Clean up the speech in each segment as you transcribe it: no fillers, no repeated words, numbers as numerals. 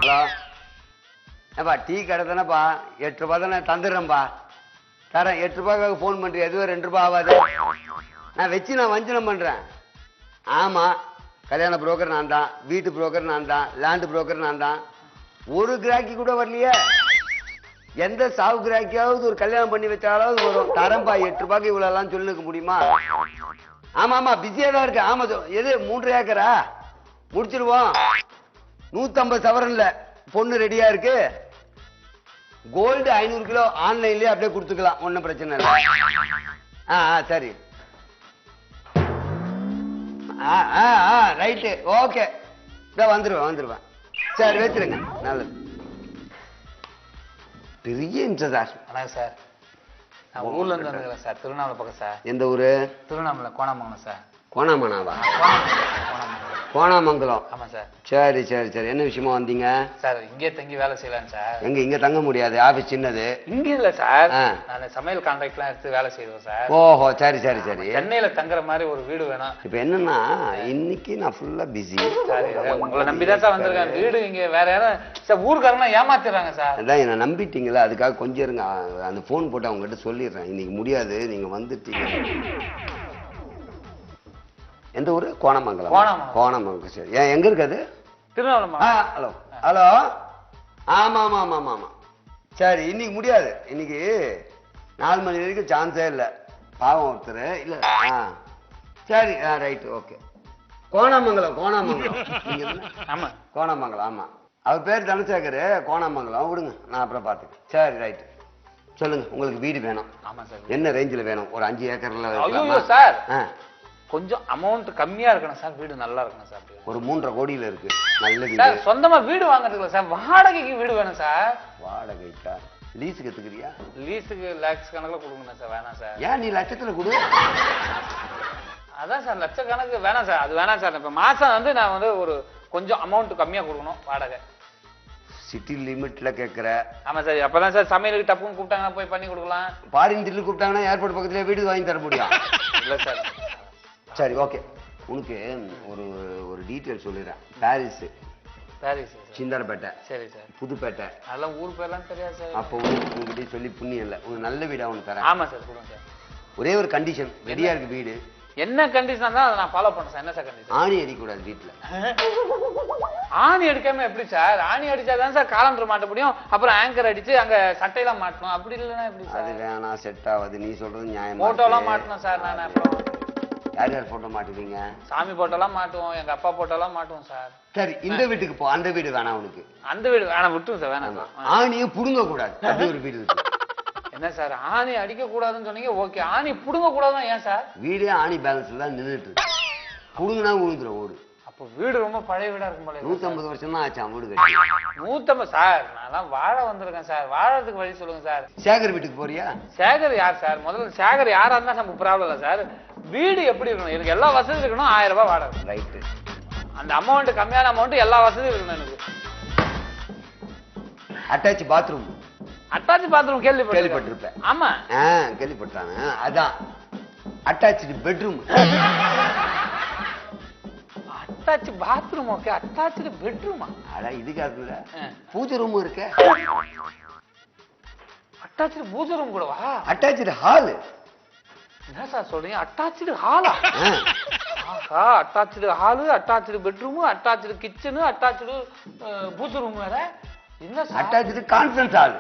Hello ஏப்பா tea கடை தானேப்பா 8 ரூபா தானே தந்துடுறேன்ப்பா தரேன் 8 ரூபாய்க்காக ஃபோன் பண்ணுறேன் எதுவும் 2 ரூபா ஆகாது நான் வஞ்சனம் பண்ணுறேன் ஆமாம் கல்யாண புரோக்கர் நான் தான் வீட்டு புரோக்கர் நான் தான் லேண்டு புரோக்கர் நான் தான் ஒரு கிராக்கி கூட வரலையே எந்த சாவு கிராக்கியாவது ஒரு கல்யாணம் பண்ணி வச்சாலாவது வரும் தரம்பா 8 ரூபாய்க்கு இவ்வளோலாம் சொல்லிக்க முடியுமா ஆமாம் பிஸியாக தான் இருக்கு ஆமாம் எது 3 ஏக்கரா முடிச்சிருவோம் 150 சவரன்ல பொண்ணு ரெடியா இருக்கு கோல்டு 500 கிலோ ஆன்லைன்லயே அப்படியே கொடுத்துக்கலாம் ஒன்றும் பிரச்சனை இல்லை சரி ரைட்டு ஓகே வந்துருவேன் சரி வச்சிருங்க நல்லது பெரிய இன்ட்ரெஸ்ட் வணக்கம் சார் நான் ஊர்ல இருந்து வந்துக்கிறேன் சார் திருவண்ணாமலை பக்கம் சார் எந்த ஊரு திருவண்ணாமலை கோணாமங்கலம் சார் கோணாமங்கலமா கோணாமங்கலம் ஆமா சார் சரி சரி சரி என்ன விஷயமா வந்தீங்க சார் இங்கே தங்கி வேலை செய்யலாம் சார் இங்க தங்க முடியாது ஆபீஸ் சின்னது இங்க இல்ல சார் நான் சமையல் கான்ட்ராக்ட்லாம் எடுத்து வேலை செய்வோம் சார் ஓஹோ சரி சரி சரி சென்னையில தங்குற மாதிரி ஒரு வீடு வேணும் இப்ப என்னன்னா இன்னைக்கு நான் ஃபுல்லா பிஸி உங்களை நம்பிதான் சார் வந்திருக்கேன் வீடு இங்க வேற யாரும் சார் ஊருக்காரங்க ஏமாத்திடுறாங்க சார் அதான் என்ன நம்பிட்டீங்களா அதுக்காக கொஞ்சம் இருங்க அந்த போன் போட்டு அவங்க கிட்ட சொல்லிடுறேன் இன்னைக்கு முடியாது நீங்க வந்துட்டீங்க எந்த ஊரு கோணமங்கலம் கோணமங்கலம் சரி எங்க இருக்காது திருவண்ணாமலை ஹலோ ஹலோ ஆமா ஆமா ஆமா ஆமா சரி இன்னைக்கு முடியாது இன்னைக்கு 4 மணி வரைக்கும் சான்ஸே இல்லை பாவம் ஒருத்தர் இல்ல சரி ரைட் ஓகே கோணமங்கலம் ஆமா கோணமங்கலம் ஆமா அவர் பேர் தனசேகர் கோணமங்கலம் விடுங்க நான் அப்புறம் பார்த்துக்கேன் சரி ரைட் சொல்லுங்க உங்களுக்கு வீடு வேணும் ஆமா சார் என்ன ரேஞ்சில் வேணும் ஒரு 5 ஏக்கர்ல சார் கொஞ்சம் அமௌண்ட் கம்மியா இருக்கணும் சார் வீடு நல்லா இருக்கணும் சார் ஒரு 3.5 கோடியில இருக்கு நல்ல வீடு சார் சொந்தமா வீடு வாங்குறதுக்கு சார் வாடகைக்கு வீடு வேணும் சார் வாடகைக்கா லீஸுக்கு எடுத்துக்கிறியா லீஸுக்கு லேக்ஸ் கணக்குல கொடுக்கணும் சார் வேணாம் சார் ஏன் நீ லட்சத்துல கொடு அதான் சார் லட்சக்கணக்கு வேணாம் சார் அது வேணாம் சார் இப்ப மாசம் வந்து நான் வந்து ஒரு கொஞ்சம் அமௌண்ட் கம்மியா கொடுக்கணும் வாடகை சிட்டி லிமிட்ல கேட்கிற ஆமா சார் அப்பதான் சார் சமையலுக்கு டப்புன்னு கூப்பிட்டாங்கன்னா போய் பண்ணி கொடுக்கலாம் பாரின் தில்லு கூப்பிட்டாங்கன்னா ஏர்போர்ட் பக்கத்துல வீடு வாங்கி தர முடியும் இல்ல சார் சரி ஓகே உனக்கு ஒரு ஒரு டீட்டெயில் சொல்லிடுறேன் பாரிஸ் சிந்தாரப்பேட்டை சரி சார் புதுப்பேட்டை அதெல்லாம் ஊர் பேர்லாம் தெரியாது சார் அப்போ உங்ககிட்ட சொல்லி புண்ணியம் இல்லை உங்களுக்கு நல்ல வீடா ஒன்று தரேன் ஆமா சார் சொல்லுங்க சார் ஒரே ஒரு கண்டிஷன் ரெடியா இருக்கு வீடு என்ன கண்டிஷன் தான் அதை நான் ஃபாலோ பண்ணேன் சார் என்ன சார் கண்டிஷன் ஆணி அடிக்கூடாது வீட்டுல ஆணி அடிக்காம எப்படி சார் ஆணி அடிச்சாதான் சார் காலண்டர் மாட்ட முடியும் அப்புறம் ஆங்கர் அடிச்சு அங்க சட்டையெல்லாம் மாட்டணும் அப்படி இல்லைன்னா எப்படி சார் அது வேணாம் செட் ஆகுது நீ சொல்றது நியாயம் போட்டோலாம் மாட்டணும் சார் நான் அப்புறம் யார் யார் போட்டோ மாட்டுவீங்க சாமி போட்டோலாம் மாட்டுவோம் எங்க அப்பா போட்டோலாம் மாட்டுவோம் சார் சரி இந்த வீட்டுக்கு போ அந்த வீடு வேணாம் உனக்கு அந்த வீடு வேணாம் விட்டுரும் சார் வேணாம் ஆணியை புடுங்க கூடாது அப்படி ஒரு வீடு இருக்கு என்ன சார் ஆணி அடிக்க கூடாதுன்னு சொன்னீங்க ஓகே ஆணி புடுங்க கூடாதுன்னா ஏன் சார் வீடே ஆணி பேலன்ஸ்ல தான் நின்றுட்டு இருக்கு புடுங்கினா விழுந்துரும் ஓடு அப்போ வீடு ரொம்ப பழைய வீடா இருக்கும் போல 150 வருஷம் தான் ஆச்சான் வீடு கட்டி 150 சார் நான் வாழ வந்திருக்கேன் சார் வாழறதுக்கு வழி சொல்லுங்க சார் சேகர் வீட்டுக்கு போறியா சேகர் யார் சார் முதல்ல சேகர் யாரா இருந்தா நமக்கு ப்ராப்ளம் இல்லை சார் வீடு எப்படி இருக்கணும் எனக்கு எல்லா வசதி இருக்கணும் 1000 ரூபாய் வாடகை ரைட்டு அந்த அமௌண்ட் கம்மியான அமௌண்ட் எல்லா வசதியும் இருக்கணும் எனக்கு அட்டாச் பாத்ரூம் கேள்விப்பட்டிருப்பேன் ஆமா கேள்விப்பட்டாங்க அதான் attach bedroom attach bathroom okay attach பெட்ரூமா அட இதுக்காக பூஜை ரூம் இருக்கு அட்டாச் பூஜை ரூம் கூடவா அட்டாச்சு ஹால் என்ன சார் சொல்றீங்க அட்டாச்சு ஹாலா attach hall attach bedroom attach kitchen attach பூஜை ரூம் வேற என்ன அட்டாச்சு கான்ஃபரன்ஸ் ஹால்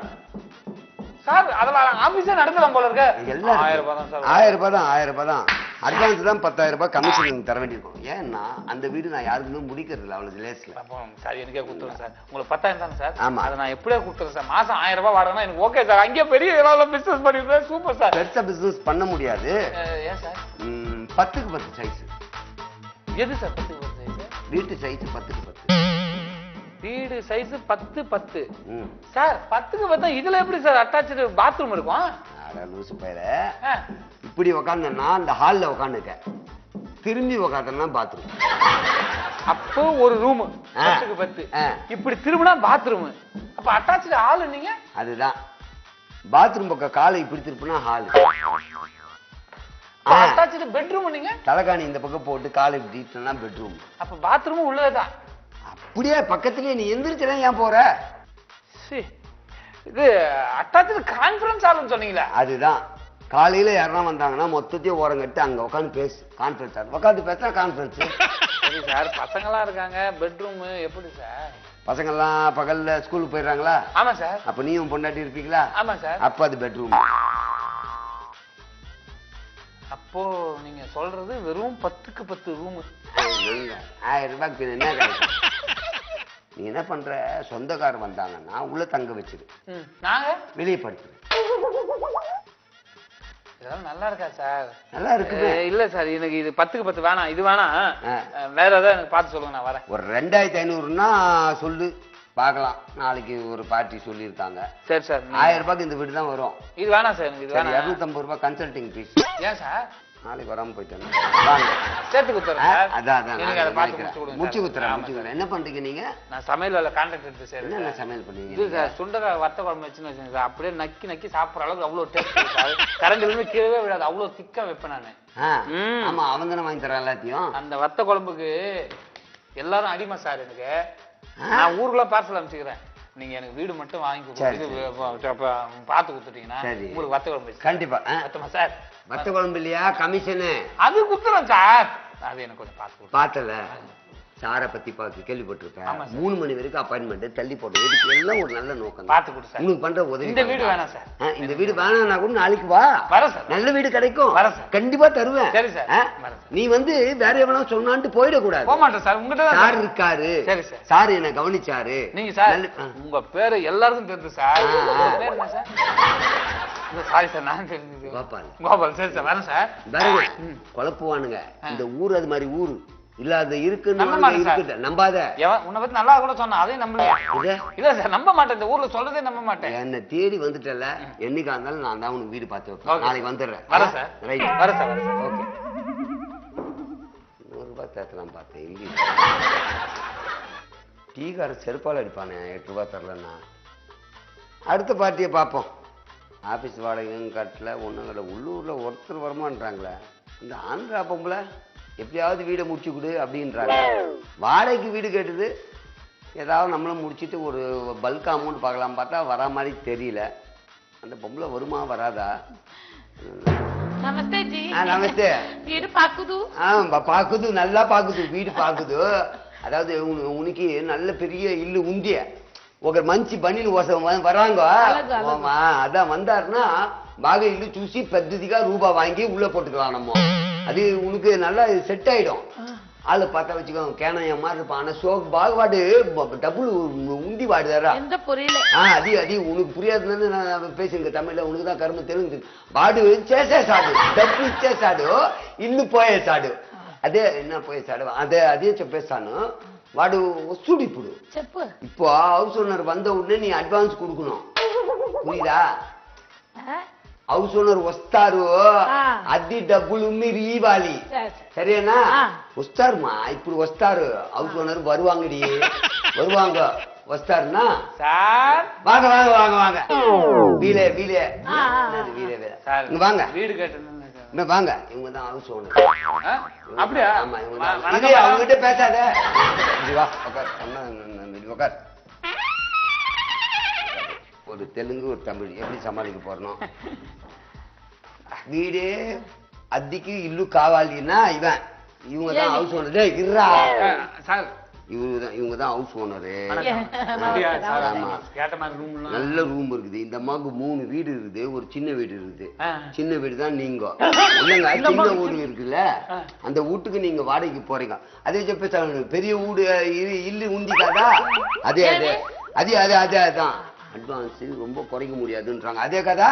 சார் அதெல்லாம் ஆபீஸே நடத்தலாம் போல இருக்க 1000 ரூபாய் தான் சார் 1000 ரூபாய் தான் அட்வான்ஸ் தான் 10000 ரூபாய் கமிஷன் தர வேண்டியிருக்கும் ஏன்னா அந்த வீடு நான் யாருக்குமே முடிக்கிறது இல்லை அவ்வளவு லேஸ்ல சார் எனக்கே கொடுத்துருவேன் சார் உங்களுக்கு 10000 தானே சார் ஆமா அதை நான் எப்படியே கொடுத்துறேன் சார் மாசம் 1000 ரூபாய் வாடகைனா எனக்கு ஓகே சார் அங்கே பெரிய ஏதாவது பிசினஸ் பண்ணிருக்கேன் சூப்பர் சார் பெருசா பிசினஸ் பண்ண முடியாது ஏன் சார் 10க்கு 10 சைஸ் எது சார் 10க்கு 10 சைஸ் வீட்டு சைஸ் 10க்கு 10 வீடு சைஸ் 10 சார் 10க்கு 10 இதுல எப்படி சார் அட்டாச்சு பாத்ரூம் இருக்கும் அட லூசு பையல இப்படி உட்கார்ந்தேன்னா அந்த ஹால்ல உட்கார்ந்துக்க திரும்பி உட்கார்ந்தேன்னா பாத்ரூம் அப்போ ஒரு ரூம் 10க்கு 10 இப்படி திரும்பினா பாத்ரூம் அப்ப அட்டாச்சு ஹால் நீங்க அதுதான் பாத்ரூம் பக்கம் காலை இப்படி திருப்பினா ஹால் அட்டாச்சு பெட்ரூம் நீங்க தலைகாணி இந்த பக்கம் போட்டு காலை இப்படினா பெட்ரூம் அப்ப பாத்ரூம் உள்ளதான் அப்படியே பக்கத்துலயே நீ எந்திரிச்சா ஏன் போற? இது அட்டாச்சு கான்ஃபரன்ஸ் ஆளுன்னு சொன்னீங்களா? அதுதான் காலையில யாரெல்லாம் வந்தாங்கன்னா மொத்தத்தையும் ஓரம் கட்டி அங்க உட்காந்து பேசு. கான்ஃபரன்ஸ் ஆள் உட்காந்து பேசினா கான்ஃபரன்ஸ். சரி சார், பசங்களாம் இருக்காங்க, பெட்ரூம் எப்படி சார்? பசங்கள்லாம் பகல்ல ஸ்கூலுக்கு போயிடுறாங்களா? ஆமா சார். அப்ப நீயும் பொண்டாட்டி இருப்பீங்களா? ஆமா சார். அப்ப அது பெட்ரூம். அப்போ நீங்க சொல்றது வெறும் 10க்கு 10 ரூம். 1000 ரூபாய்க்கு என்ன கிடைக்கும்? நீ என்ன பண்ற, சொந்தக்காரர் வந்தாங்கன்னா உள்ள தங்க வச்சிரு, நாங்க வெளியே படுத்துரு. இதெல்லாம் நல்லா இருக்கா சார்? நல்லா இருக்கு. இல்ல சார், எனக்கு இது 10க்கு 10 வேணாம், இது வேணாம், வேற ஏதாவது எனக்கு பார்த்து சொல்லுங்க, நான் வரேன். ஒரு 2500ன்னா சொல்லு பார்க்கலாம். நாளைக்கு ஒரு பார்ட்டி சொல்லியிருக்காங்க. சரி சார். 1000 ரூபாய்க்கு இந்த வீடு தான் வரும். இது வேணாம் சார், எனக்கு இது வேணாம். 250 ரூபாய் கன்சல்டிங் ஃபீஸ். ஏன் சார்? நாளைக்கு வராம போயிட்டேன். சேர்த்து குத்துறேன் சார். அதான் எனக்கு அதை பார்த்து முடிச்சு கொடுங்க. முடிச்சு குத்துறேன். என்ன பண்றீங்க நீங்க? நான் சமையல் வேலை கான்ட்ராக்ட் எடுத்து சார். என்ன சமையல் பண்ணுவீங்க? இது சார் சுண்டக்காய் வத்த குழம்பு வச்சுன்னு வச்சுங்க சார், அப்படியே நக்கி நக்கி சாப்பிட்ற அளவுக்கு அவ்வளோ டேஸ்ட் சார். கரண்ட் இருந்து கீழே விடாது, அவ்வளோ திக்கா வைப்பேன் நான். ஆமா, அவன் தானே வாங்கி தரேன் எல்லாத்தையும். அந்த வத்த குழம்புக்கு எல்லாரும் அடிமை சார். எனக்கு நான் ஊருக்குள்ள பார்சல் அனுப்பிச்சுக்கிறேன், நீங்க எனக்கு வீடு மட்டும் வாங்கி பார்த்து கொடுத்துட்டீங்கன்னா உங்களுக்கு வத்த குழம்பு கண்டிப்பா. சார் வத்த குழம்பு இல்லையா கமிஷனு? அது குத்துறேன் சார், அது எனக்கு கொஞ்சம் பார்த்து. பார்த்தல சாரை பத்தி பார்த்து கேள்விப்பட்டிருப்பேன். 3 மணி வரைக்கும் அப்பாயின்மெண்ட் தள்ளி போடுறது, இதுக்கு எல்லாம் ஒரு நல்ல நோக்கம். பார்த்து கொடு சார். உங்களுக்கு பண்ற உதவி. இந்த வீடு வேணாம் சார். இந்த வீடு வேணாம்னா கூட நாளைக்கு வா, வரேன் சார். நல்ல வீடு கிடைக்கும், வரேன் சார். கண்டிப்பா தருவேன். சரி சார். நீ வந்து வேற எவனா சொன்னான்ட்டு போயிடக்கூடாது. போக மாட்டேன் சார், உங்ககிட்ட சார் இருக்காரு. சரி சார், சார் என்ன கவனிச்சாரு. நீங்க சார் உங்க பேரு எல்லாருக்கும் தெரிஞ்சு சார். பேர் என்ன சார்? சாரி சார், நான் தெரிஞ்சது கோபால். கோபால். சரி சார், வரேன் சார். குழப்புவானுங்க இந்த ஊர், அது மாதிரி ஊரு இல்லாத இருக்குன்னு நம்பாத. உன்னை பத்தி நல்லா கூட சொன்னா அதையும் நம்பலையா? இல்ல சார், நம்ப மாட்டேன், இந்த ஊர்ல சொல்றதே நம்ப மாட்டேன். என்ன தேடி வந்துட்டல, என்னைக்கா இருந்தாலும் நான் தான் உனக்கு வீடு பார்த்து வைப்பேன். நாளைக்கு வந்துடுறேன். வரேன் சார். ரைட், வரேன் சார். வரேன் சார். ஓகே. 100 ரூபாய் தேத்தலாம் பார்த்தேன். இல்லி டீக்கார செருப்பால் அடிப்பானே 8 ரூபாய் தரலன்னா. அடுத்த பார்ட்டியை பார்ப்போம். ஆஃபீஸ் வாடகையும் கட்டல ஒன்றும் கடை. உள்ளூர்ல ஒருத்தர் வரமான்றாங்களே, இந்த ஆந்திரா பொம்பளை எப்படியாவது வீடை முடிச்சு கொடு அப்படின்றாங்க. வாடகைக்கு வீடு கேட்டது, ஏதாவது நம்மளும் முடிச்சுட்டு ஒரு பல்க் அமௌண்ட் பார்க்கலாம் பார்த்தா வரா மாதிரி தெரியல. அந்த பொம்பளை வருமா வராதா? நமஸ்தே ஜி. நமஸ்தே. வீடு பாக்குது? பாக்குது, நல்லா பாக்குது, வீடு பாக்குது. அதாவது உனக்கு நல்ல பெரிய இல்லு உந்திய ఒక మంచి బనీలు వరాంగో అதான் வந்தாருன்னா బాగా ఇల్లు చూసి పెద్దదిగా రూபா வாங்கி உள்ள போட்டுக்கலாம். நம்ம அது உனக்கு நல்லா செட் ஆயிடும். ஆளு பார்த்தா வச்சுக்கோ, கேனைய மாதிரி இருப்பான். ஆனா சோக் பாகுபாடு டபுள் உந்தி வாடுதாரா? அது அது உனக்கு புரியாதுன்னு நான் பேசுங்க தமிழ்ல. உனக்கு தான் கரும்பு தெரிஞ்சு வாடு చేసేసాడు, డబ్బు ఇచ్చేసాడు, ఇల్లు పోయేసాడు. అదే என்ன పోయేసాడు అదే అదే చెప్పేస్తాను. వాడు వస్తుడు ఇప్పుడు. இப்போ హౌస్ ఓనర్ வந்த உடனே நீ అడ్వాన్స్ கொடுக்கணும், புரியுதா? హౌస్ ఓనర్ వస్తారు, అద్దె డబ్బులు మీరు ఇవ్వాలి, సరేనా? వస్తారుమా, ఇప్పుడు వస్తారు. హౌస్ ఓనర్ வருவாங்கடி, வருவாங்க. వస్తారునా சார்? வாங்க வாங்க வாங்க வாங்க. வீலே வீலே வீலே சார், இங்க வாங்க. வீடு கேட்டேன்னு வாங்க. இவங்க தான் ஹவுஸ் ஓனர். அப்படியா? ஆமா, இவங்க தான். இதே அவங்க கிட்ட பேசாத. இது வா உட்கார். இது உட்கார். ஒரு தெலுங்கு ஒரு தமிழ் எப்படி சமாளிக்க போறோம்? வீடு அத்திக்கு இல்லு காவாலின்னா இவன், இவங்க தான் ஹவுஸ் ஓனர். இருறா சார், இவங்க தான் ஹவுஸ் ஓனரு. நல்ல ரூம் இருக்குது. இந்த அம்மாவுக்கு 3 வீடு இருக்குது, ஒரு சின்ன வீடு இருக்குது. சின்ன வீடு தான் நீங்க. இல்லங்க, சின்ன வீடு இருக்குல்ல, அந்த வீட்டுக்கு நீங்க வாடகைக்கு போறீங்க. அதே చెప్పేసా பெரிய வீடு இல்லு உந்திக்காதா? அதே அதே அதே அதே அதே அதான் அட்வான்ஸ் ரொம்ப குறைக்க முடியாதுன்றாங்க. அதே கதா?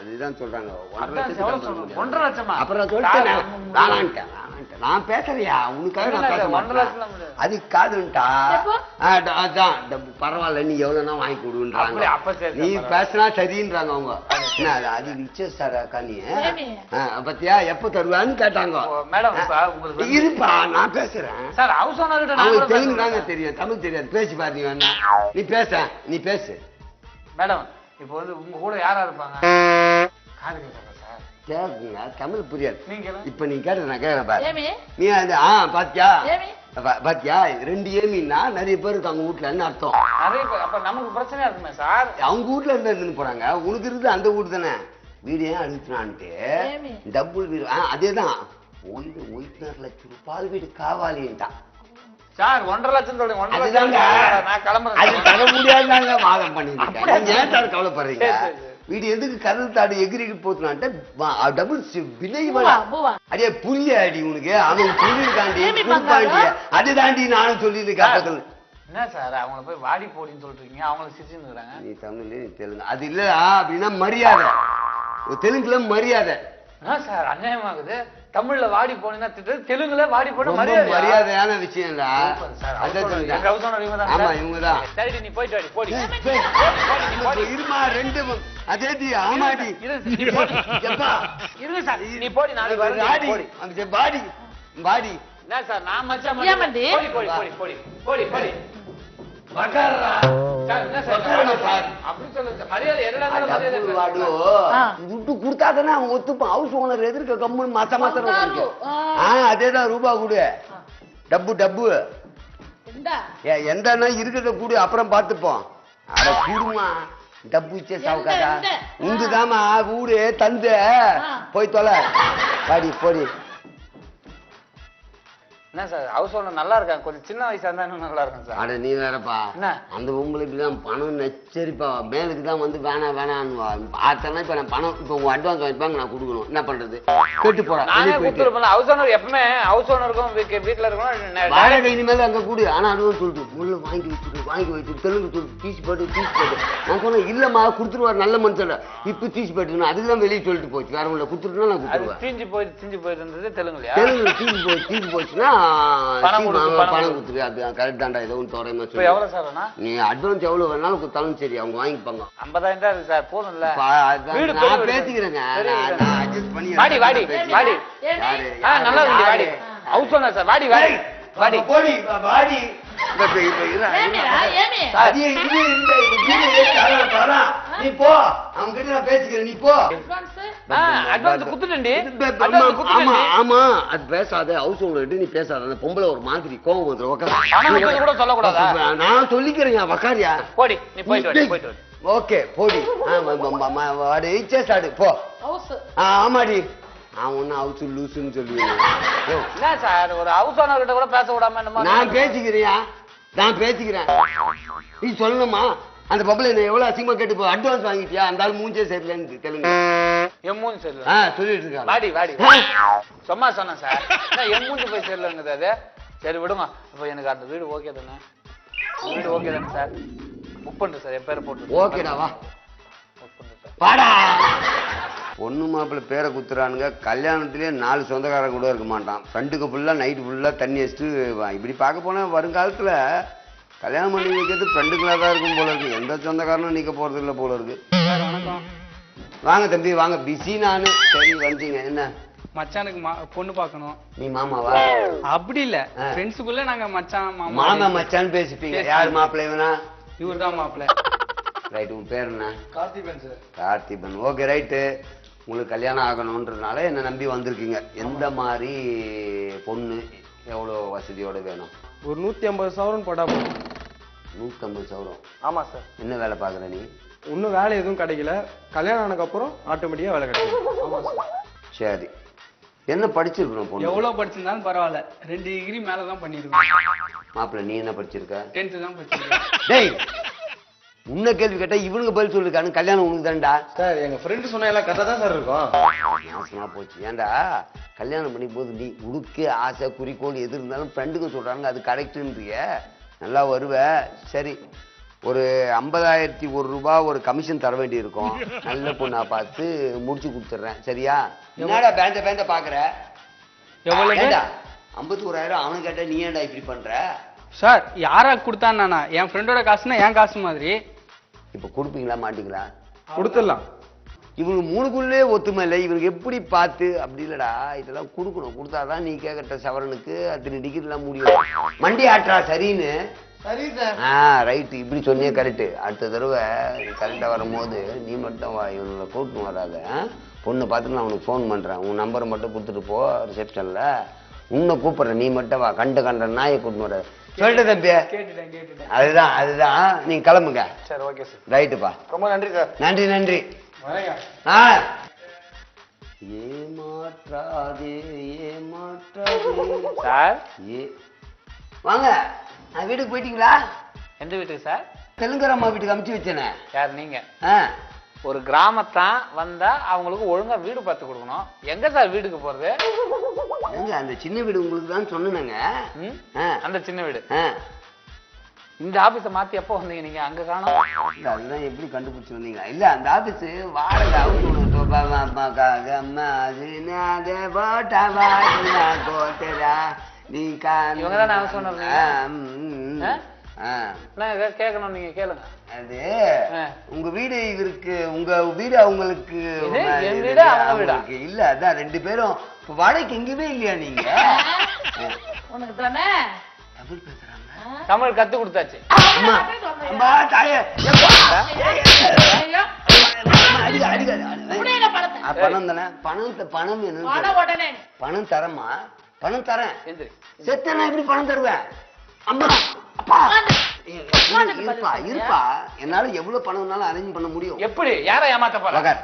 அதுதான் சொல்றாங்க. 1.5 லட்சம். அப்புறம் சொல்லிட்டேன், நான் பேசுறியா உனக்காக நான் பேச மாட்டேன். அது காதுன்ட்டா பரவாயில்ல, நீ எவ்வளவுனா வாங்கி கொடுன்றாங்க. நீ பேசினா சரின்றாங்க அவங்க. அது விச்சேஸ்டாரா நீ பத்தியா எப்ப தருவான்னு கேட்டாங்க. இருப்பா நான் பேசுறேன். அவங்க தெலுங்கு தாங்க தெரியும், தமிழ் தெரியாது. பேசி பாருங்க வேணா. நீ பேச, நீ பேசு மேடம். இப்போ வந்து உங்க கூட யாரா இருப்பாங்க? கேக்குங்க, தமிழ் புரியாது. இப்ப நீ கேட்ட நான் கேட்கறேன் பாரு. நீ பாத்தியா பாத்தியா 2 ஏமின்னா நிறைய பேர் இருக்காங்க வீட்டுலன்னு அர்த்தம். நிறைய பேர் அப்ப நமக்கு பிரச்சனையா இருக்குமே சார். அவங்க வீட்டுல இருந்து போறாங்க, உனக்கு இருக்குது அந்த வீடு தானே. வீடு ஏன் அனுப்பினான்ட்டு டபுள் வீடு. அதேதான் ஒயிட்னர் ₹1,00,000 வீடு காவாலின்ட்டான் சார். 1.5 லட்சம் சொல்லுங்க. 1.5 லட்சம் நான் கிளம்புறேன். அது தர முடியாதுதாங்க வாதம் பண்ணிருக்கேன். ஏன் சார் கவலைப்படுறீங்க? வீடு எதுக்கு கதல் தாடு எகிரிக்கு போத்துனான்ட்டு டபுள் விலை அடியே புரிய அடி உனக்கு. அவன் புரியிருக்காண்டி கொடுத்தாண்டி அது தாண்டி நானும் சொல்லியிருக்கேன். என்ன சார் அவங்கள போய் வாடி போடின்னு சொல்றீங்க, அவங்கள சிரிச்சுக்கிறாங்க. நீ தமிழ் நீ தெலுங்கு அது இல்ல அப்படின்னா மரியாதை. தெலுங்குல மரியாதை சார் அநியாயமாகுது. தமிழ்ல வாடி போனா திட்டு, தெலுங்குல வாடி போன மரியாதையான விஷயம்டா. ஆமா இவங்கதான். சரி நீ போயிட்டு வாடி போடி. இருமா 2 அதேடி ஆமாடி இருங்க சார். நீ போடி நாளைக்கு வரேன். அந்த பாடி பாடி என்ன சார் நான் மச்சான் போடி போடி போடி போடி போடி போடி வகரா சார். என்ன சார் அப்படி சொல்லுங்க. மரியாதை என்னடா மரியாதை வாடு துட்டு கொடுத்தாதானே அவன் ஒத்துப்பான். ஹவுஸ் ஓனர் எதிர்க்க கம்முன்னு மாசம் அதேதான் ரூபா கொடு. டப்பு எந்தன்னா இருக்கிறத கூடு அப்புறம் பார்த்துப்போம். அட கூடுமா டப்பு வச்சே சாவுக்காதா உண்டுதாமா வீடு தந்த போய் தொலை பாடி போடி. என்ன சார் ஹவுஸ் ஓனர் நல்லா இருக்காங்க, கொஞ்சம் சின்ன வயசா இருந்தா இன்னும் நல்லா இருக்கும் சார். அட நீ வேறப்பா அந்த உங்களுக்கு தான் பணம் நெச்சரிப்பா. மேலுக்கு தான் வந்து வேணாம் வேணான்னு பார்த்தேன்னா இப்ப நான் பணம் இப்ப உங்க அட்வான்ஸ் வாங்கிப்பாங்க நான் கொடுக்கணும். என்ன பண்றது கேட்டு போறேன். ஹவுஸ் ஓனர் எப்பவுமே ஹவுஸ் ஓனருக்கும் வீட்டுல இருக்கணும் வாடகை இனிமேல் அங்க கூடு. ஆனா அதுவும் சொல்லிட்டு முள்ள வாங்கி வச்சுட்டு தெலுங்கு சொல்லிட்டு தீசி போட்டு நான் சொன்னேன் இல்லம்மா கொடுத்துருவாரு நல்ல மனுஷன் இப்ப தீசி போட்டுக்கணும். அதுக்குதான் வெளியே சொல்லிட்டு போச்சு. வேற உள்ள கொடுத்துட்டுனா நான் கொடுத்துருவேன். தீஞ்சு போயிட்டு இருந்தது தெலுங்குலையா? தெலுங்குல தீசி போச்சுன்னா பணம் கொடுத்துரு. அது கரெக்ட் தான்டா. ஏதோ தோறையுமா சொல்லி எவ்வளவு சார் நீ அட்வான்ஸ் எவ்வளவு வேணாலும் கொடுத்தாலும் சரி அவங்க வாங்கிப்பாங்க. 50,000 தான் இருக்கு சார் போதும் இல்ல? நான் பேசிக்கிறேங்க. வாடி வாடி வாடி நல்லா இருக்கு வாடி. ஹவுஸ் ஓனர் சார் வாடி வாடி வாடி போடி வாடி. நீ போ அவங்க கிட்ட நான் பேசிக்கிறேன். நீ போ. ஆமா அது பேசாத. ஹவுஸ் ஓனர் நீ பேசாத. அந்த பொம்பளை ஒரு மாதிரி கோவம் வந்துடும். நான் சொல்லிக்கிறேன் வக்காரியா போடி நீ போயிட்டு. ஓகே போடி சாடு போ. ஆமாடி நான் ஒன்னும் ஹவுஸ் லூசுன்னு சொல்லுவேன் சார். ஒரு ஹவுஸ் ஓனர் கிட்ட கூட பேச விடாம நான் பேசிக்கிறேன். நீ சொல்லணுமா அந்த பொம்பளை என்ன எவ்வளவு அசிங்கமா கேட்டு போ அட்வான்ஸ் வாங்கிட்டியா அந்த ஆள் மூஞ்சே சரியில்லைன்னு தெலுங்கு என் மூஞ்சி சரியில்லை சொல்லிட்டு இருக்காங்க. வாடி வாடி சும்மா சொன்னேன் சார். என் மூஞ்சி போய் சரியில்லைங்குது அது. சரி விடுமா. இப்போ எனக்கு அந்த வீடு ஓகே தானே? வீடு ஓகே தானே சார்? புக் பண்ணுறேன் சார். என் பேரை போட்டு ஓகேடா வா புக் பண்ணுறேன் சார். வாடா. பொண்ணு மாப்பிள்ளை பேரை குத்துறானுங்க. கல்யாணத்திலே 4 சொந்தக்காரங்க கூட இருக்க மாட்டான். ஃப்ரெண்டுக்கு ஃபுல்லா நைட்டு ஃபுல்லா தண்ணி வச்சுட்டு இப்படி பார்க்க போனா வருங்காலத்துல கல்யாணம் பண்ணி வைக்கிறது ஃப்ரெண்டுக்களாக தான் இருக்கும் போல இருக்கு. எந்த சொந்தக்காரனும் நீக்க போறது இல்லை போல இருக்கு. வாங்க தம்பி வாங்க. பிஸி நானு. சரி வந்துங்க. என்ன மச்சானுக்கு பொண்ணு பார்க்கணும். நீ மாமாவா? அப்படி இல்ல ஃப்ரெண்ட்ஸுக்குள்ள நாங்க மச்சான் மாமா மச்சான் பேசிப்பீங்க. யார் மாப்பிள்ளை வேணா? இவர் தான் மாப்பிள்ளை. ரைட். உன் பேர் என்ன? Karthiban sir. Karthiban. Okay right. உங்களுக்கு கல்யாணம் ஆகணுன்றதுனால என்ன நம்பி வந்திருக்கீங்க. எந்த மாதிரி பொண்ணு எவ்வளோ வசதியோட வேணும்? ஒரு 150,000 போட்டா போதும். 150,000? ஆமா சார். என்ன வேலை பார்க்குற நீ? இன்னும் வேலை எதுவும் கிடைக்கல. கல்யாணம் ஆனதுக்கப்புறம் ஆட்டோமேட்டிக்காக வேலை கிடைக்கும். ஆமா சார். சரி. என்ன படிச்சிருக்கணும் பொண்ணு? எவ்வளோ படிச்சிருந்தாலும் பரவாயில்ல. 2 டிகிரி மேலே தான் பண்ணியிருக்கோம். மாப்பிள்ள நீ என்ன படிச்சிருக்க? 10th தான் படிச்சிருக்கேன். டேய் உன்ன கேள்வி கேட்டா இவனுக்கு பதில் சொல்லிருக்கானு. கல்யாணம் உனக்கு தான்டா. சார் எங்க ஃப்ரெண்டு சொன்ன எல்லாம் கரெக்டாக தான் சார் இருக்கும். மோசமா போச்சு. ஏன்டா கல்யாணம் பண்ணி போது நீ உடுக்கு ஆசை குறிக்கோள் எது இருந்தாலும் ஃப்ரெண்டுக்கு சொல்றாங்க அது கரெக்டுன்றிய நல்லா வருவ. சரி ஒரு 50,001 ஒரு கமிஷன் தர வேண்டி இருக்கும். நல்ல பொண்ணா பார்த்து முடிச்சு கொடுத்துட்றேன். சரியா? என்னடா பேந்த பாக்குற? எவ்வளவு? 51,000 அவனு கேட்ட நீ ஏன்டா இப்படி பண்ற? சார் யாரா கொடுத்தானா? என் ஃப்ரெண்டோட காசுனா என் காசு மாதிரி. இப்ப கொடுப்பீங்களா மாட்டீங்களா? கொடுத்துடலாம். இவங்க 3க்குள்ளே ஒத்துமை இல்லை. இவனுக்கு எப்படி பார்த்து அப்படி இல்லடா இதெல்லாம் கொடுக்கணும். கொடுத்தாதான் நீ கேட்கட்ட சவரனுக்கு அத்தனை டிகிரிலாம் முடியும். மண்டி ஆட்டுறா சரின்னு. சரி சார். ரைட்டு. இப்படி சொன்னியே கரெக்டு. அடுத்த தடவை கரெக்டாக வரும்போது நீ மட்டும் வா. இவனை கூட்டின்னு வராத. பொண்ணை பார்த்துட்டு நான் அவனுக்கு ஃபோன் பண்ணுறேன். உன் நம்பரை மட்டும் கொடுத்துட்டு போ ரிசப்ஷனில். உன்னை கூப்பிடுற நீ மட்டும் வா. கண்ட நாயை கூட்டு வர சொல்லிட்டு தம்பி. கேட்டுட்டேன். அதுதான் நீங்க கிளம்புங்க. சரி ஓகே சார். ரைட்டுப்பா. ரொம்ப நன்றி சார். நன்றி. வரேங்க. ஏமாற்றாதே சார் வாங்க. நான் வீட்டுக்கு போயிட்டீங்களா? எந்த வீட்டுக்கு சார்? தெலுங்கரம்மா வீட்டுக்கு அமுச்சு வச்சேனே. யார் நீங்க? ஒரு கிராமத்தான் வந்தா அவங்களுக்கு ஒழுங்கா வீடு பார்த்து கொடுக்கணும். எங்க சார் வீட்டுக்கு போறது? அந்த சின்ன வீடு உங்களுக்கு தான் சொன்னேங்க. அந்த சின்ன வீடு. இந்த ஆபீஸ மாத்தி எப்போ வந்தீங்க நீங்க? அங்க காணோம். அதுதான் எப்படி கண்டுபிடிச்சு வந்தீங்க? இல்ல அந்த ஆபீஸ் வாடகை இவங்கதான் நான் சொன்னேன். கேட்கணும், நீங்க கேளுங்க. அது உங்க வீடு இவருக்கு, உங்க வீடு அவங்களுக்கு இல்ல. அதான் 2 பேரும் வாடகைக்கு எங்கேயுமே இல்லையா நீங்க? உனக்கு தானே தமிழ் பேசுறாங்க. தமிழ் கத்து கொடுத்தாச்சு. பணம் தானே? பணம் என்ன? பணம் தரமா? பணம் தரேன். செத்தனா எப்படி பணம் தருவேன்? அம்மா அப்பா இருப்பா. என்னால எவ்வளவு பணம்னாலும் அரேஞ்ச் பண்ண முடியும். எப்படி? யாரை ஏமாத்த போற? உக்கார்.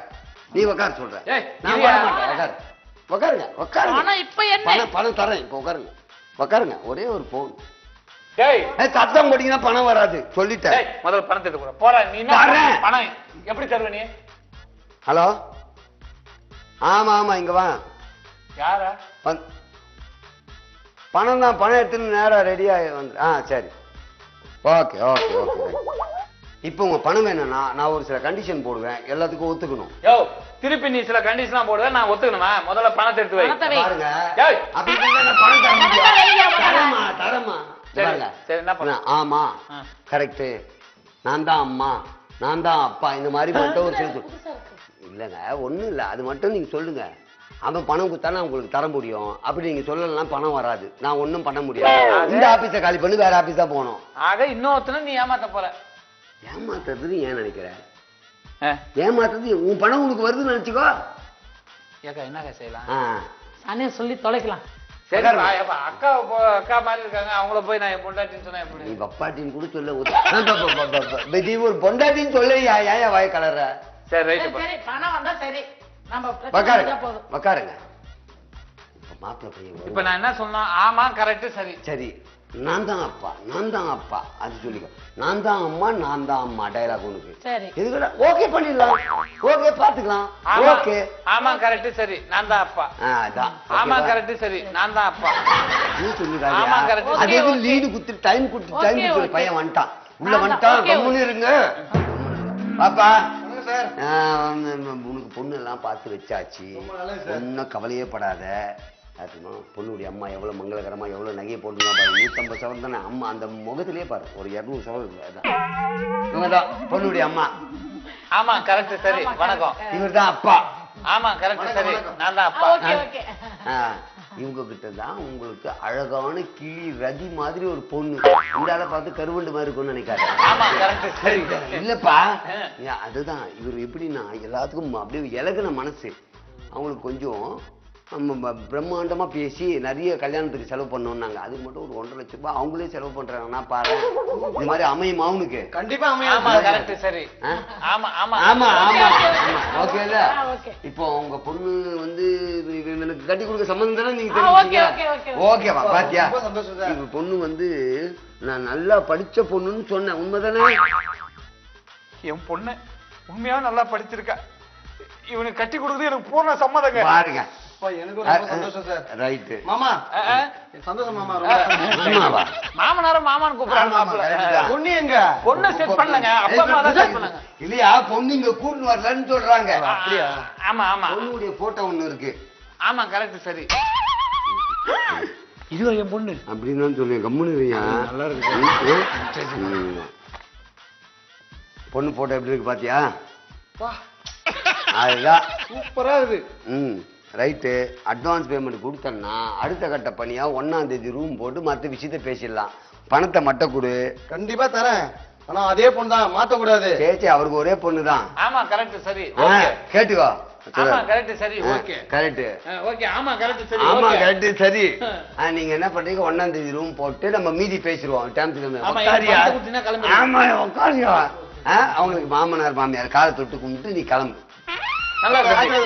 நீ உக்கார் சொல்ற. நான் வர மாட்டேன். உக்காருங்க. பணம் தரேன். இப்ப உக்காருங்க. ஒரே ஒரு போன். சத்தம் போட்டீங்கன்னா பணம் வராது சொல்லிட்டேன். முதல்ல பணத்தை எடுத்து போற. நீ பணம் எப்படி தருவ நீ? ஹலோ. ஆமா இங்க வா. யாரா? பணம் தான். பணம் எடுத்துன்னு நேரா ரெடியா வந்து. சரி ஓகே. இப்போ உங்க பணம் வேணும்னா நான் ஒரு சில கண்டிஷன் போடுவேன். எல்லாத்துக்கும் ஒத்துக்கணும். திருப்பி நீ சில கண்டிஷன் போடுவேன், நான் ஒத்துக்கணுமா? முதல்ல பணத்தை எடுத்து வை. பாருங்க. அப்படி பணம் தர முடியும். தரமா. ஆமா கரெக்ட். நான் தான் அம்மா, நான் தான் அப்பா, இந்த மாதிரி மட்டும் ஒரு சில இல்லைங்க. ஒண்ணும் இல்லை. அது மட்டும் நீங்க சொல்லுங்க. அவன் பணம் கொடுத்தாலும் உங்களுக்கு தர முடியும். அப்படி நீங்க சொல்லலாம் பணம் வராது. நான் ஒன்னும் பண்ண முடியாது. இந்த ஆபீஸை காலி பண்ணி வேற ஆபீஸ் தான் போகணும். ஆக இன்னொருத்தனை நீ ஏமாத்த போற. ஏமாத்துறது ஏன் நினைக்கிறேன்? ஏமாத்துறது உன் பணம் உனக்கு வருதுன்னு நினைச்சுக்கோ. ஏக்கா என்னக்கா செய்யலாம்? நானே சொல்லி தொலைக்கலாம். சரி அக்கா மாதிரி இருக்காங்க, அவங்கள போய் நான் பொண்டாட்டின்னு சொன்னா எப்படி? நீ பப்பாட்டின்னு கூட சொல்ல. நீ ஒரு பொண்டாட்டின்னு சொல்லையா? ஏன் வாய கலர்ற? சரி ரைட். பணம் வந்தா சரி. உக்காருங்க. மாப்பிள்ளை பையன். இப்ப நான் என்ன சொன்னா? ஆமா கரெக்ட். சரி. நான் தான் அப்பா அது சொல்லிக்கோ. நான் தான் அம்மா, நான் தான் அம்மா டயலாக் உனக்கு. இதுக்கு ஓகே பண்ணிடலாம். ஓகே பாத்துக்கலாம். ஓகே. ஆமா கரெக்ட். சரி நான் தான் அப்பா. அதான். ஆமா கரெக்ட். சரி நான் தான் அப்பா. நீ சொல்லுடா. அதே லீடு குத்து டைம் குடுத்து பையன் வந்துட்டான். உள்ள வந்துட்டான். கம்முன்னு இருங்க. பாப்பா உனக்கு பொண்ணு எல்லாம் பார்த்து வச்சாச்சு. ஒன்னும் கவலையே படாத. பொண்ணுடைய அம்மா எவ்வளவு மங்களகரமா எவ்வளவு நகையை போட்டுங்க பாரு. 150 சவரம் தானே அம்மா. அந்த முகத்திலேயே பாரு ஒரு 200 சவரம். இவங்கதான் பொண்ணுடைய அம்மா. ஆமா கரெக்ட். சரி வணக்கம். இவர் தான் அப்பா. ஆமா கரெக்ட். சரி நான் தான் அப்பா. இவங்க கிட்ட தான் உங்களுக்கு அழகான கிளி ரதி மாதிரி ஒரு பொண்ணு. இந்த ஆளை பார்த்து கருவண்டு மாதிரி இருக்கும்னு நினைக்காது. ஆமா கரெக்ட். சரி இல்லப்பா. அதுதான் இவர் எப்படின்னா எல்லாத்துக்கும் அப்படியே இலகுன மனசு. அவங்களுக்கு கொஞ்சம் பிரம்மாண்டமா பேசி நிறைய கல்யாணத்துக்கு செலவு பண்ணோம்னாங்க. அதுக்கு மட்டும் ஒரு 1.5 லட்சம் ரூபாய் அவங்களே செலவு பண்றாங்கன்னா பாரு. இந்த மாதிரி அமையும் அவனுக்கு. கண்டிப்பா அமையும். கரெக்ட். சரி ஆமா ஆமா ஆமா ஓகே. இல்ல இப்போ உங்க பொண்ணு வந்து எனக்கு கட்டி கொடுக்க சம்பந்தம் தானே நீங்க தெரிஞ்சுங்க. ஓகேவா? பாத்தியா இவ பொண்ணு வந்து நான் நல்லா படிச்ச பொண்ணுன்னு சொன்னேன். உண்மைதானே? என் பொண்ணு உண்மையா நல்லா படிச்சிருக்கா. இவனுக்கு கட்டி கொடுக்குறது எனக்கு பூர்ண சம்மதங்க. பாருங்க. எனக்கு ரொம்ப சந்தோஷம் சார். ரைட் மாமா. சந்தோஷம் மாமா. மாமாவா? மாமனாரும் மாமான்னு கூப்பிடுறாங்க. பொண்ணு எங்க? பொண்ணு செட் பண்ணுங்க. அப்பா அம்மா தான் செட் பண்ணுங்க. இல்லையா பொண்ணு இங்க கூட்டு வரலன்னு சொல்றாங்க. அப்படியா? ஆமா பொண்ணுடைய போட்டோ ஒண்ணு இருக்கு. ஆமா கரெக்ட். சரி இதுவா என் பொண்ணு அப்படின்னு சொல்லுங்க. கம்முனுறியா? நல்லா இருக்கு. பொண்ணு போட்டோ எப்படி இருக்கு பாத்தியா? அதுதான் சூப்பரா இருக்கு. ரைட்டு. அட்வான்ஸ் பேமெண்ட் கொடுத்தோம்னா அடுத்த கட்ட பணியா 1ஆம் தேதி ரூம் போட்டு மற்ற விஷயத்த பேசிடலாம். பணத்தை மட்டும் கொடு. கண்டிப்பா தரேன். ஆனா அதே பொண்ணு தான், மாத்த கூடாது. பேச்சு அவருக்கு ஒரே பொண்ணு தான். ஆமா கரெக்ட். சரி கேட்டுக்கோ. ஆமா கரெக்ட் சரி ஓகே கரெக்ட் ஓகே ஆமா கரெக்ட் சரி ஆமா okay. கரெக்ட் சரி நீங்க என்ன பண்றீங்க 1ஆம் தேதி ரூம் போட்டு நம்ம மீதி பேசிடுவோம் டைம் ஆமா உட்காரியா பணத்தை கொடுத்தீங்கன்னா கிளம்பு. ஆமா உட்காரியா அவங்களுக்கு மாமனார் மாமியார் காலை தொட்டு கும்பிட்டு நீ கிளம்பு நல்லா இருக்கு.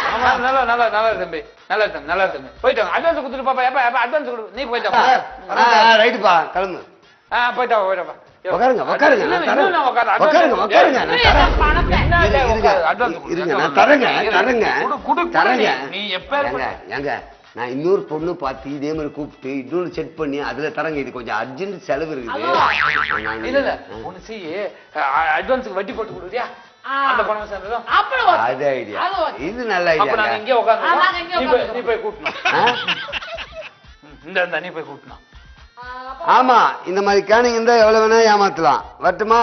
ஆமா, நல்லா நல்லா நல்லா இருக்கு தம்பி நல்லா இருக்கு நல்லா இருக்கு போயிட்டு வாங்க அட்வான்ஸ் கொடுத்துட்டு பாப்பா எப்ப அட்வான்ஸ் கொடு நீ போயிட்டு வா ரைட்டுப்பா கிளம்பு போயிட்டு வா போயிட்டு வா உட்காருங்க உட்காருங்க இல்ல, நான் தரேன். இல்ல, உட்காரு. உட்காருங்க உட்காருங்க நான் தரேன். பணத்தை என்ன இருங்க, advance கொடு. இருங்க நான் தரேங்க தரேங்க குடு, தரேங்க நீ எப்ப ஏங்க நான் இன்னொரு பொண்ணு பார்த்து இதே மாதிரி கூப்பிட்டு இன்னொரு செட் பண்ணி அதுல தரங்க இது கொஞ்சம் அர்ஜென்ட் செலவு இருக்குது இல்ல இல்ல ஒண்ணு செய்யு அட்வான்ஸ்க்கு வட்டி போட்டு கொடுறியா அந்த பணம் சேர்ந்ததும் அப்புறம் okay. அது ஐடியா அது okay. இது நல்ல அப்ப நாங்க ஐடியா இங்கே உட்கார்ந்து நாங்க இங்கே நீ போய் கூட்டணும் இந்த நீ போய் கூட்டணும் ஆமா இந்த மாதிரி கேனிங் இருந்தா எவ்வளவு வேணா ஏமாத்தலாம் வரட்டுமா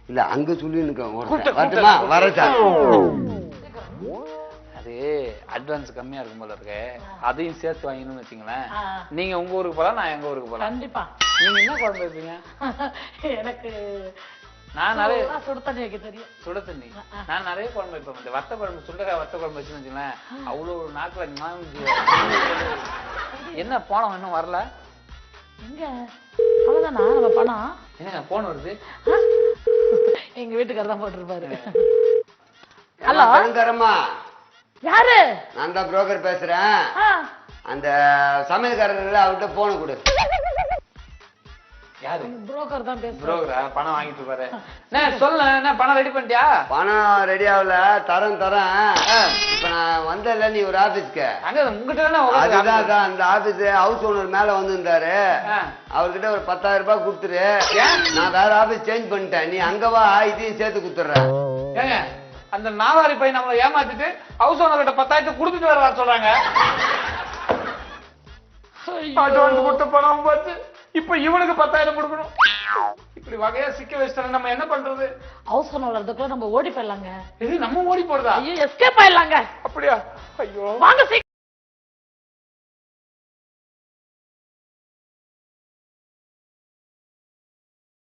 இல்ல அங்க சொல்லி கூப்பிட்டு, வரட்டுமா கூப்பிட்டு. வர சார் அது அட்வான்ஸ் கம்மியா இருக்கும் போல இருக்கு அதையும் சேர்த்து வாங்கணும்னு வச்சுங்களேன் ஆ. நீங்க உங்க ஊருக்கு போலாம் நான் எங்க ஊருக்கு போலாம் கண்டிப்பா நீங்க என்ன குழம்பு வைப்பீங்க எனக்கு நான் நிறைய சுடு தண்ணி வைக்க தெரியும் சுட தண்ணி நான் நிறைய குழம்பு வைப்பேன் இந்த வத்த குழம்பு சுண்டக்காய் வத்த குழம்பு வச்சுன்னு வச்சுங்களேன் அவ்வளோ ஒரு நாக்குல என்ன போனோம் இன்னும் வரல எங்க அவ்வளவுதானா நம்ம பணம் என்ன போன் வருது எங்க வீட்டுக்காரர் தான் போட்டிருப்பாரு ஹலோ தரமா யாரு நான் தான் புரோக்கர் பேசுறேன் ஆ, அந்த சமையல்காரர் அவர்கிட்ட போன கொடு யாரு புரோக்கர் தான் பேசுறேன் புரோக்கரா பணம் வாங்கிட்டு இருப்பாரு என்ன சொல்ல என்ன பணம் ரெடி பண்ணிட்டியா பணம் ரெடி ஆகல தரேன் இப்ப நான் வந்தேன்ல நீ ஒரு ஆபீஸ்க்கு அங்க உங்ககிட்ட தானே அதுதான் உட்கார்ந்து அதான் அந்த ஆபீஸ் ஹவுஸ் ஓனர் மேல வந்திருந்தாரு அவர்கிட்ட ஒரு 10,000 ரூபாய் கொடுத்துரு நான் வேற ஆபீஸ் சேஞ்ச் பண்ணிட்டேன் நீ அங்க வா இதையும் சேர்த்து கொடுத்துட்றேன் ஏங்க அந்த நாவாரி பையன் நம்மளை ஏமாத்திட்டு ஹவுஸ் ஓனர் கிட்ட 10,000 கொடுத்துட்டு வர சொல்றாங்க அட்வான்ஸ் கொடுத்த பணம் பார்த்து இப்ப இவனுக்கு 10,000 கொடுக்கணும் இப்படி வகையா சிக்க வச்சுட்டா நம்ம என்ன பண்றது ஹவுஸ் ஓனர் வரதுக்குள்ள நம்ம ஓடி போயிடலாங்க இது நம்ம ஓடி போறதா ஐயோ எஸ்கேப் ஆயிடலாங்க அப்படியா ஐயோ வாங்க சீக்கிரம்